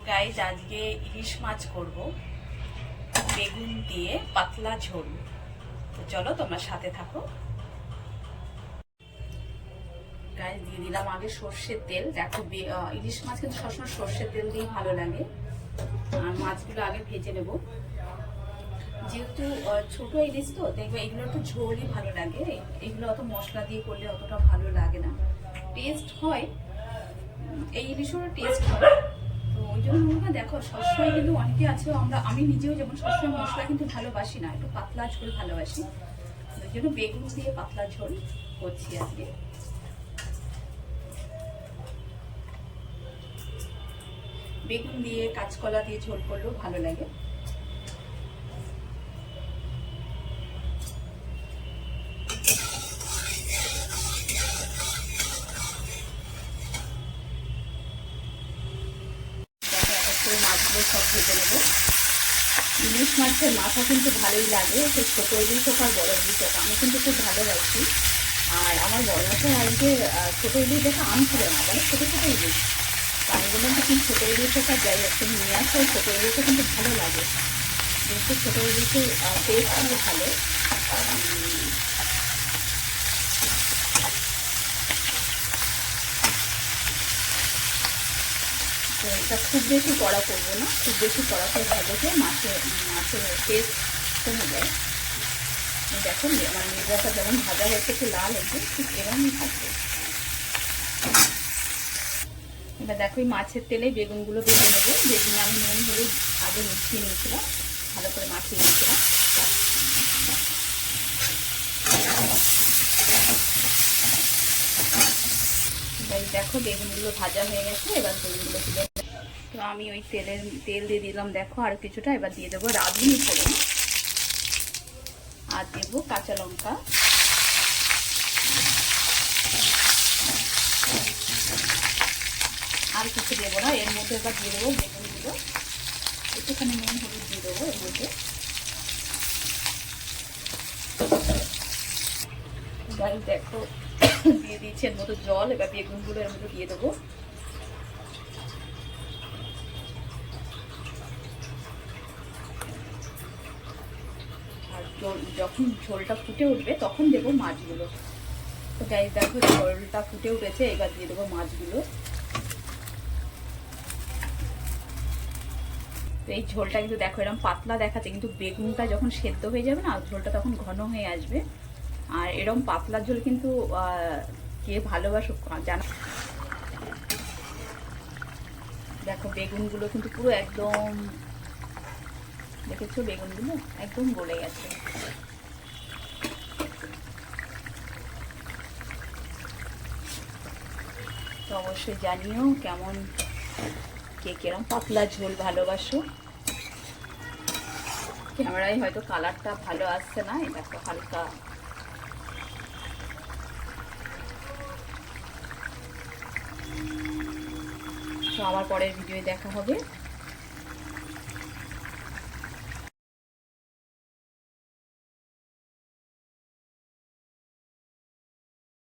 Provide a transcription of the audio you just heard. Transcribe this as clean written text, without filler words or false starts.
Guys আজকে ইলিশ মাছ করব বেগুন দিয়ে পাতলা ঝোল। তো চলো তোমরা সাথে থাকো। গাইজ দিয়ে দিলাম আগে সর্ষের তেল। দেখো ইলিশ মাছ কিন্তু সবসময় সর্ষের তেল দিয়ে ভালো লাগে। আর মাছগুলো আগে ভেজে নেব, যেহেতু ছোট ইলিশ তো দেখবে এগুলো একটু ঝোলই ভালো লাগে। এগুলো অত মশলা দিয়ে করলে অতটা ভালো লাগে না, টেস্ট হয়, এই ইলিশেরও টেস্ট হয়। তো ওই জন্য মনে দেখো সবসময় কিন্তু অনেকে আছে, আমি নিজেও যেমন সবসময় মশলা কিন্তু ভালোবাসি না, একটু পাতলা ঝোল ভালোবাসি। ওই জন্য বেগুন দিয়ে পাতলা ঝোল করছি আজকে। বেগুন দিয়ে কাঁচকলা দিয়ে ঝোল করলেও ভালো লাগে। মাছগুলো সব ভেজে নেবো। ইলিশ মাছের মাথা কিন্তু ভালোই লাগে, সে ছোটো ইলিশ হোক আর বড় ইলিশ হোক, আমি কিন্তু খুব ভালোবাসি। আর আমার বড় মাছের আজকে ছোটো ইলিশ দেখে আম ছিল না, বলে ছোটো ছোটো ইলিশ। তো আমি বললাম যে তুমি ছোটো ইলিশ হোক আর যাই হোক তুমি নিয়ে আসো, ছোটো ইলিশও কিন্তু ভালো লাগে, কিন্তু ছোটো ইলিশের টেস্ট কিন্তু ভালো। তো এটা খুব বেশি কড়া করবো না, খুব বেশি কড়া করে ভাজলে মাছের টেস্ট কমে যায়। দেখো আমার মির্জাটা যেমন ভাজা হয়েছে একটু লাল হয়েছে, ঠিক এরকমই থাকবে। এবার দেখো এই মাছের তেলে বেগুনগুলো ভেজে নেবো। বেগুনে আমি নুন হলুদ আগে মিশিয়ে নিয়েছিলাম, ভালো করে মাখিয়ে নিয়েছিলাম। এবার দেখো বেগুনগুলো ভাজা হয়ে গেছে, এবার বেগুনগুলো তুলে। তো আমি ওই তেল দিয়ে দিলাম দেখো আর কিছুটা। এবার দিয়ে দেবো রাঁধুনি ফোড়ন, আর দেবো কাঁচা লঙ্কা, আর কিছু দেবো না এর মধ্যে। এবার দিয়ে দেবো বেগুনগুলো, একটুখানি নুন হলুদ দিয়ে দেবো এর মধ্যে। গাড়ি দেখো দিয়ে দিচ্ছি এর মতো জল। এবার বেগুনগুলো এর মধ্যে দিয়ে দেবো। আর যখন ঝোলটা ফুটে উঠবে তখন দেবো মাছগুলো। তো গাড়ি দেখো ঝোলটা ফুটে উঠেছে, এবার দিয়ে দেবো মাছগুলো। তো এই ঝোলটা কিন্তু দেখো এরকম পাতলা দেখাচ্ছে, কিন্তু বেগুনটা যখন সেদ্ধ হয়ে যাবে না ঝোলটা তখন ঘন হয়ে আসবে। আর এরকম পাতলা ঝোল কিন্তু কে ভালোবাসো জানা। দেখো বেগুনগুলো কিন্তু পুরো একদম, দেখেছো বেগুনগুলো একদম গলে গেছে। তো অবশ্যই জানিও কেমন, কে কিরম পাতলা ঝোল ভালোবাসো। ক্যামেরায় হয়তো কালারটা ভালো আসছে না, এটা একটু হালকা। তো আবার পরের ভিডিওয়ে দেখা হবে।